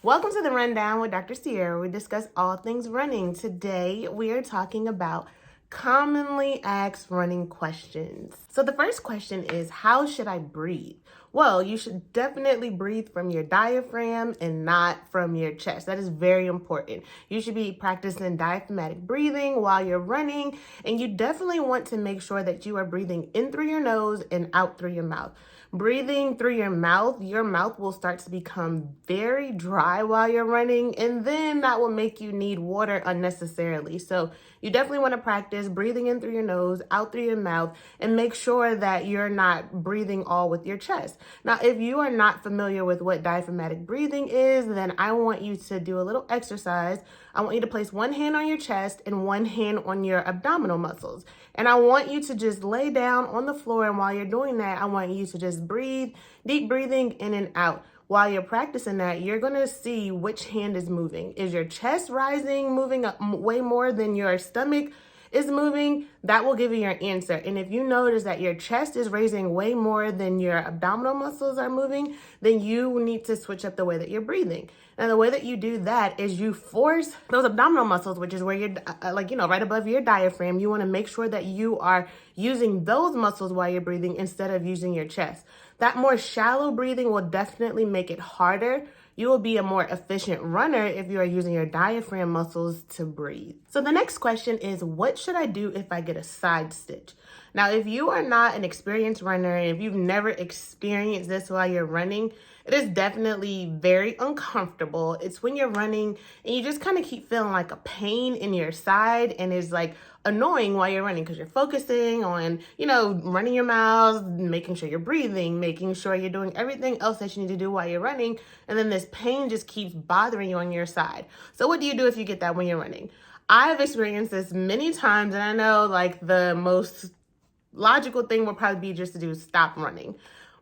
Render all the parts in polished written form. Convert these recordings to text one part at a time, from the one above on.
Welcome to the Rundown with Dr. Ciarrah. We discuss all things running. Today, we are talking about commonly asked running questions. So the first question is, how should I breathe? Well, you should definitely breathe from your diaphragm and not from your chest. That is very important. You should be practicing diaphragmatic breathing while you're running, and you definitely want to make sure that you are breathing in through your nose and out through your mouth. Breathing through your mouth will start to become very dry while you're running, and then that will make you need water unnecessarily. So you definitely want to practice breathing in through your nose, out through your mouth, and make sure that you're not breathing all with your chest. Now, if you are not familiar with what diaphragmatic breathing is, then I want you to do a little exercise. I want you to place one hand on your chest and one hand on your abdominal muscles. And I want you to just lay down on the floor, and while you're doing that, I want you to just breathe, deep breathing in and out. While you're practicing that, you're going to see which hand is moving. Is your chest rising, moving up way more than your stomach is moving? That will give you your answer. And if you notice that your chest is raising way more than your abdominal muscles are moving, then you need to switch up the way that you're breathing. And the way that you do that is you force those abdominal muscles, which is where you're right above your diaphragm. You want to make sure that you are using those muscles while you're breathing instead of using your chest. That more shallow breathing will definitely make it harder. You will be a more efficient runner if you are using your diaphragm muscles to breathe. So the next question is, what should I do if I get a side stitch? Now, if you are not an experienced runner, and if you've never experienced this while you're running, it is definitely very uncomfortable. It's when you're running and you just kind of keep feeling like a pain in your side, and it's like annoying while you're running because you're focusing on, running your mouth, making sure you're breathing, making sure you're doing everything else that you need to do while you're running. And then this pain just keeps bothering you on your side. So what do you do if you get that when you're running? I've experienced this many times, and I know the most logical thing would probably be just to stop running.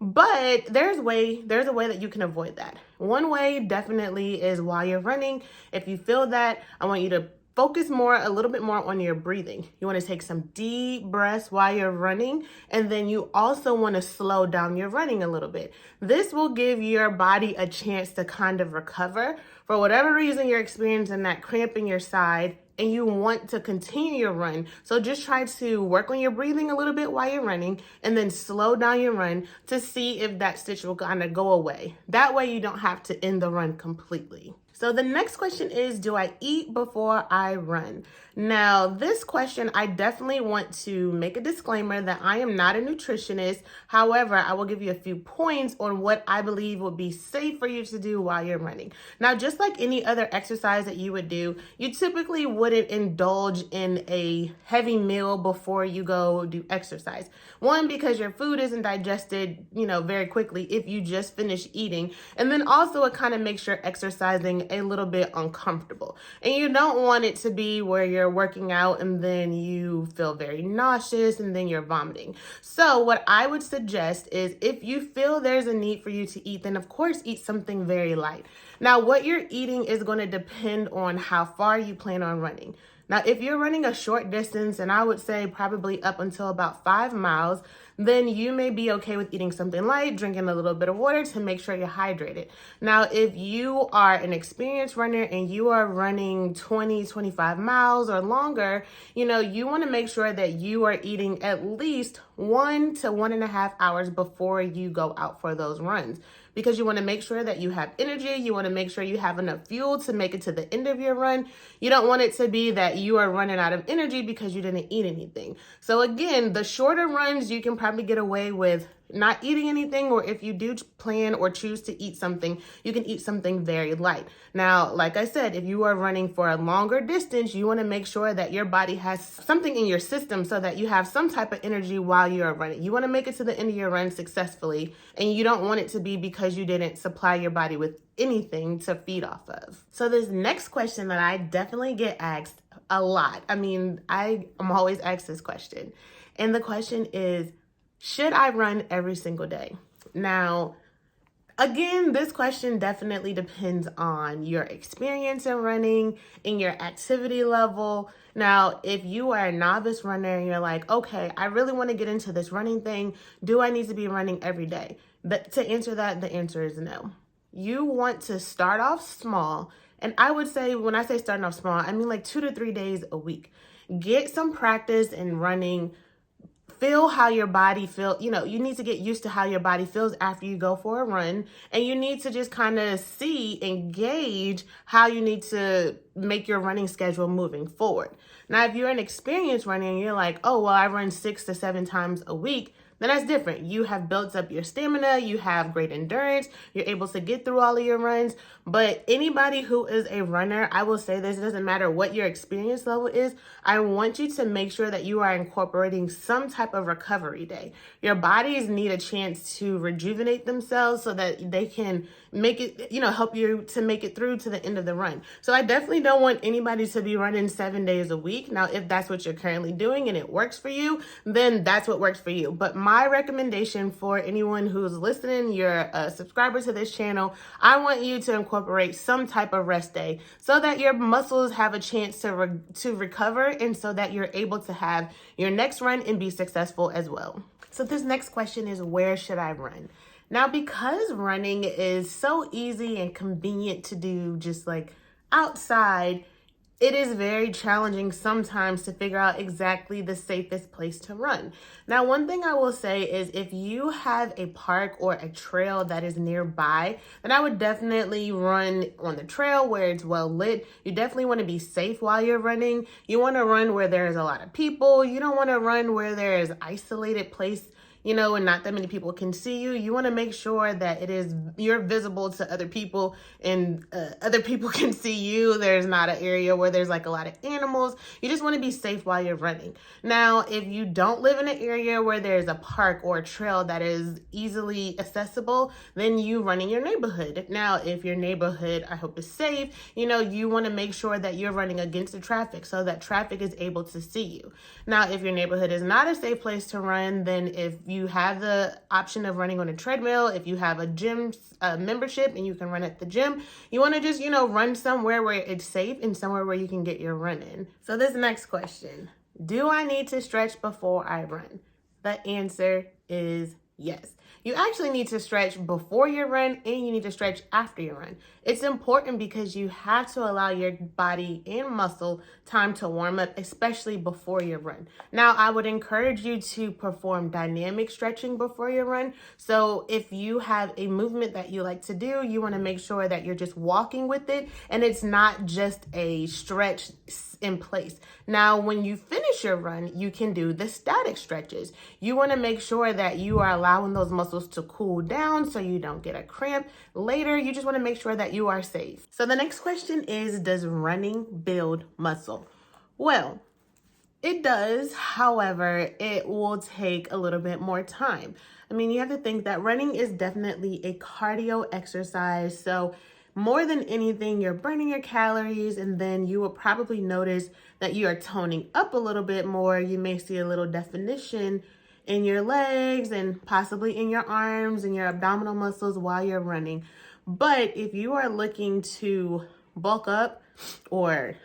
But there's a way that you can avoid that. One way definitely is while you're running. If you feel that, I want you to focus a little bit more on your breathing. You want to take some deep breaths while you're running, and then you also want to slow down your running a little bit. This will give your body a chance to kind of recover. For whatever reason you're experiencing that cramp in your side and you want to continue your run. So just try to work on your breathing a little bit while you're running, and then slow down your run to see if that stitch will kind of go away. That way you don't have to end the run completely. So the next question is, do I eat before I run? Now, this question, I definitely want to make a disclaimer that I am not a nutritionist. However, I will give you a few points on what I believe would be safe for you to do while you're running. Now, just like any other exercise that you would do, you typically wouldn't indulge in a heavy meal before you go do exercise. One, because your food isn't digested, very quickly if you just finish eating. And then also it kind of makes your exercising a little bit uncomfortable. And you don't want it to be where you're working out and then you feel very nauseous and then you're vomiting. So what I would suggest is, if you feel there's a need for you to eat, then of course eat something very light. Now, what you're eating is going to depend on how far you plan on running. Now, if you're running a short distance, and I would say probably up until about 5 miles, then you may be okay with eating something light, drinking a little bit of water to make sure you're hydrated. Now, if you are an experienced runner and you are running 20, 25 miles or longer, you want to make sure that you are eating at least 1 to 1.5 hours before you go out for those runs, because you want to make sure that you have energy. You want to make sure you have enough fuel to make it to the end of your run. You don't want it to be that you are running out of energy because you didn't eat anything. So again, the shorter runs, you can probably get away with not eating anything, or if you do plan or choose to eat something, you can eat something very light. Now, like I said, if you are running for a longer distance, you want to make sure that your body has something in your system so that you have some type of energy while you are running. You want to make it to the end of your run successfully, and you don't want it to be because you didn't supply your body with anything to feed off of. So this next question that I definitely get asked a lot. I'm always asked this question. And the question is, should I run every single day? Now, again, this question definitely depends on your experience in running and your activity level. Now, if you are a novice runner and you're like, okay, I really want to get into this running thing, do I need to be running every day? But to answer that, the answer is no. you want to start off small. And I would say, when I say starting off small, I mean like 2 to 3 days a week. Get some practice in running. Feel how your body feels. You know, you need to get used to how your body feels after you go for a run. And you need to just kind of see and gauge how you need to make your running schedule moving forward. Now, if you're an experienced runner and you're like, oh, well, I run 6 to 7 times a week, then that's different. You have built up your stamina, you have great endurance, you're able to get through all of your runs. But anybody who is a runner, I will say this, it doesn't matter what your experience level is, I want you to make sure that you are incorporating some type of recovery day. Your bodies need a chance to rejuvenate themselves so that they can make it, help you to make it through to the end of the run. So I definitely don't want anybody to be running 7 days a week. Now, if that's what you're currently doing and it works for you, then that's what works for you. But my recommendation for anyone who's listening, you're a subscriber to this channel, I want you to incorporate some type of rest day so that your muscles have a chance to recover, and so that you're able to have your next run and be successful as well. So this next question is, where should I run? Now, because running is so easy and convenient to do just like outside, it is very challenging sometimes to figure out exactly the safest place to run. Now, one thing I will say is, if you have a park or a trail that is nearby, then I would definitely run on the trail where it's well lit. You definitely want to be safe while you're running. You want to run where there's a lot of people. You don't want to run where there's isolated place, and not that many people can see you. You want to make sure that you're visible to other people, and other people can see you. There's not an area where there's like a lot of animals. You just want to be safe while you're running. Now, if you don't live in an area where there's a park or a trail that is easily accessible, then you run in your neighborhood. Now, if your neighborhood, I hope, is safe, you want to make sure that you're running against the traffic so that traffic is able to see you. Now, if your neighborhood is not a safe place to run, then if you have the option of running on a treadmill, if you have a gym membership and you can run at the gym, you want to just, run somewhere where it's safe and somewhere where you can get your run in. So this next question, do I need to stretch before I run? The answer is yes. You actually need to stretch before your run, and you need to stretch after your run. It's important because you have to allow your body and muscle time to warm up, especially before your run. Now, I would encourage you to perform dynamic stretching before your run. So if you have a movement that you like to do, you want to make sure that you're just walking with it and it's not just a stretch in place. Now, when you finish your run, you can do the static stretches. You want to make sure that you are allowing those muscles to cool down so you don't get a cramp later. You just want to make sure that you are safe. So the next question is, does running build muscle? Well, it does. However, it will take a little bit more time. I mean, you have to think that running is definitely a cardio exercise. So more than anything, you're burning your calories, and then you will probably notice that you are toning up a little bit more. You may see a little definition in your legs and possibly in your arms and your abdominal muscles while you're running. But if you are looking to bulk up or,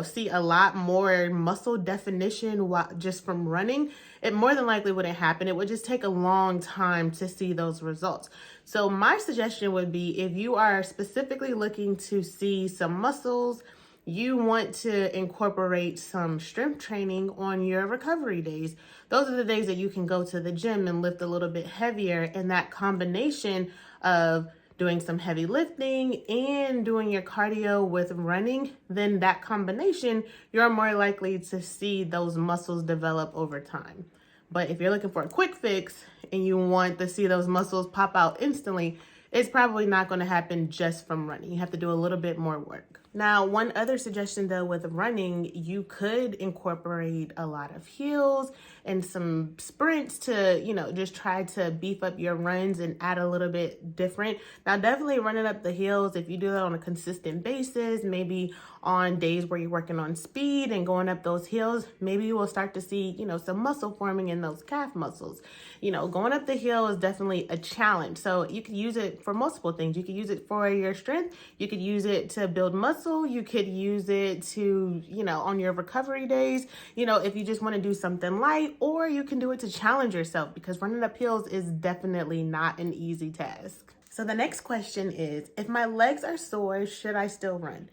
see a lot more muscle definition just from running, it more than likely wouldn't happen. It would just take a long time to see those results. So my suggestion would be, if you are specifically looking to see some muscles, you want to incorporate some strength training on your recovery days. Those are the days that you can go to the gym and lift a little bit heavier, and that combination of doing some heavy lifting and doing your cardio with running, then that combination, you're more likely to see those muscles develop over time. But if you're looking for a quick fix and you want to see those muscles pop out instantly, it's probably not going to happen just from running. You have to do a little bit more work. Now, one other suggestion though with running, you could incorporate a lot of hills and some sprints to, just try to beef up your runs and add a little bit different. Now, definitely running up the hills, if you do that on a consistent basis, maybe on days where you're working on speed and going up those hills, maybe you will start to see, some muscle forming in those calf muscles. Going up the hill is definitely a challenge. So you could use it for multiple things. You could use it for your strength. You could use it to build muscle. You could use it to, on your recovery days, if you just want to do something light, or you can do it to challenge yourself, because running up hills is definitely not an easy task. So the next question is, if my legs are sore, should I still run?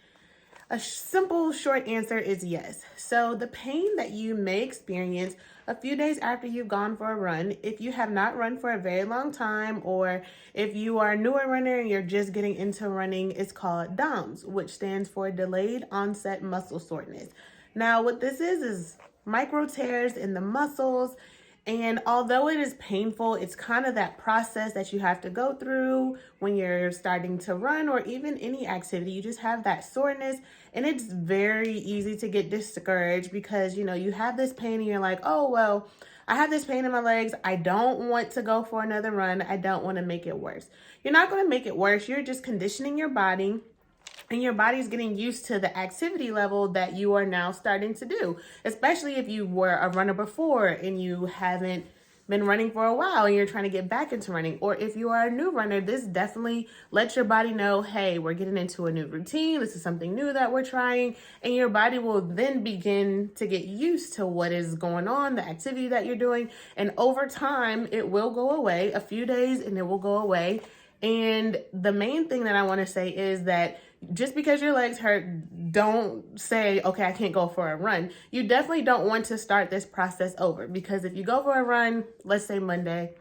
A simple short answer is yes. So the pain that you may experience a few days after you've gone for a run, if you have not run for a very long time, or if you are a newer runner and you're just getting into running, it's called DOMS, which stands for delayed onset muscle soreness. Now, what this is micro tears in the muscles. And although it is painful, it's kind of that process that you have to go through when you're starting to run or even any activity. You just have that soreness, and it's very easy to get discouraged because, you have this pain and you're like, oh, well, I have this pain in my legs. I don't want to go for another run. I don't want to make it worse. You're not going to make it worse. You're just conditioning your body. And your body's getting used to the activity level that you are now starting to do, especially if you were a runner before and you haven't been running for a while and you're trying to get back into running. Or if you are a new runner, this definitely lets your body know, hey, we're getting into a new routine. This is something new that we're trying. And your body will then begin to get used to what is going on, the activity that you're doing. And over time, it will go away, a few days, and it will go away. And the main thing that I want to say is that just because your legs hurt, don't say, okay, I can't go for a run. You definitely don't want to start this process over, because if you go for a run, let's say Monday,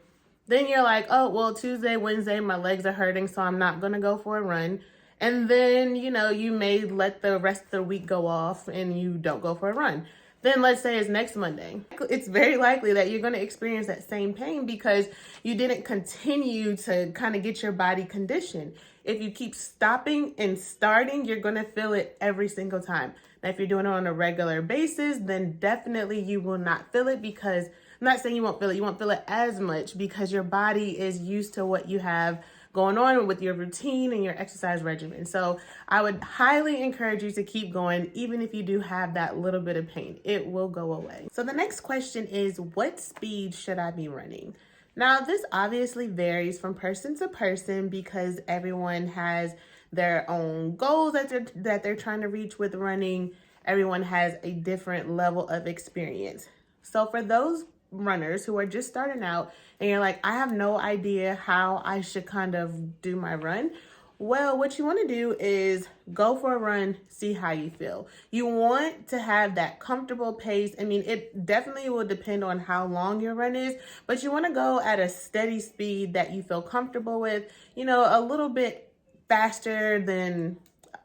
then you're like, oh, well, Tuesday, Wednesday, my legs are hurting, so I'm not going to go for a run. And then, you may let the rest of the week go off and you don't go for a run. Then let's say it's next Monday. It's very likely that you're going to experience that same pain because you didn't continue to kind of get your body conditioned. If you keep stopping and starting, you're going to feel it every single time. Now, if you're doing it on a regular basis, then definitely you will not feel it, because I'm not saying you won't feel it. You won't feel it as much because your body is used to what you have going on with your routine and your exercise regimen. So I would highly encourage you to keep going, even if you do have that little bit of pain. It will go away. So the next question is, what speed should I be running? Now, this obviously varies from person to person because everyone has their own goals that they're trying to reach with running. Everyone has a different level of experience. So for those runners who are just starting out and you're like, I have no idea how I should kind of do my run, well, what you want to do is go for a run, see how you feel. You want to have that comfortable pace. I mean, it definitely will depend on how long your run is, but you want to go at a steady speed that you feel comfortable with, a little bit faster than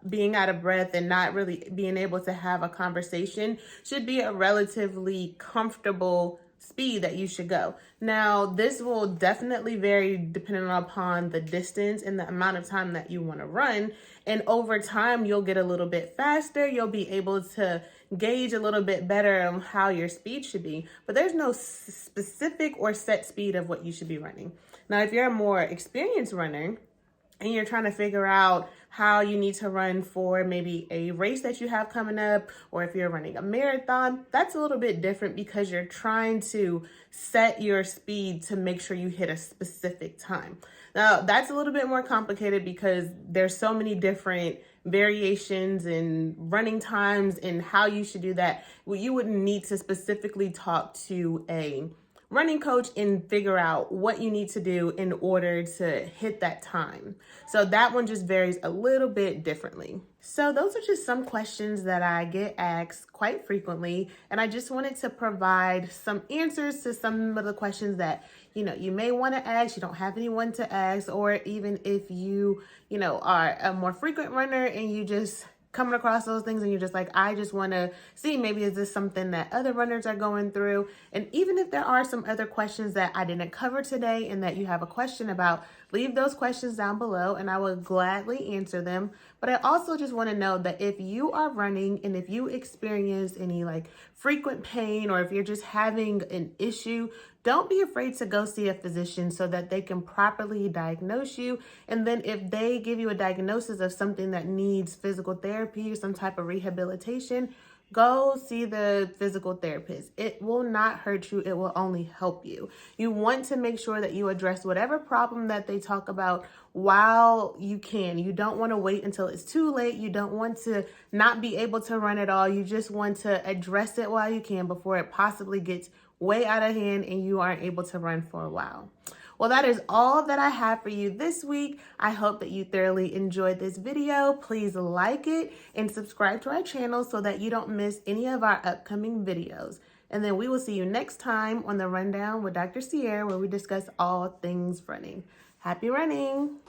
being out of breath and not really being able to have a conversation. Should be a relatively comfortable speed that you should go. Now, this will definitely vary depending upon the distance and the amount of time that you want to run. And over time, you'll get a little bit faster. You'll be able to gauge a little bit better on how your speed should be. But there's no specific or set speed of what you should be running. Now, if you're a more experienced runner and you're trying to figure out how you need to run for maybe a race that you have coming up, or if you're running a marathon, that's a little bit different because you're trying to set your speed to make sure you hit a specific time. Now, that's a little bit more complicated because there's so many different variations in running times and how you should do that. Well, you would need to specifically talk to a running coach and figure out what you need to do in order to hit that time. So that one just varies a little bit differently. So those are just some questions that I get asked quite frequently, and I just wanted to provide some answers to some of the questions that you may want to ask, you don't have anyone to ask, or even if you are a more frequent runner and you just coming across those things and you're just like, I just want to see, maybe is this something that other runners are going through? And even if there are some other questions that I didn't cover today and that you have a question about, leave those questions down below and I will gladly answer them. But I also just want to know that if you are running and if you experience any frequent pain, or if you're just having an issue, don't be afraid to go see a physician so that they can properly diagnose you. And then if they give you a diagnosis of something that needs physical therapy or some type of rehabilitation, go see the physical therapist. It will not hurt you. It will only help you. You want to make sure that you address whatever problem that they talk about while you can. You don't want to wait until it's too late. You don't want to not be able to run at all. You just want to address it while you can before it possibly gets way out of hand and you aren't able to run for a while. Well, that is all that I have for you this week. I hope that you thoroughly enjoyed this video. Please like it and subscribe to our channel so that you don't miss any of our upcoming videos. And then we will see you next time on the Rundown with Dr. Ciarrah, where we discuss all things running. Happy running!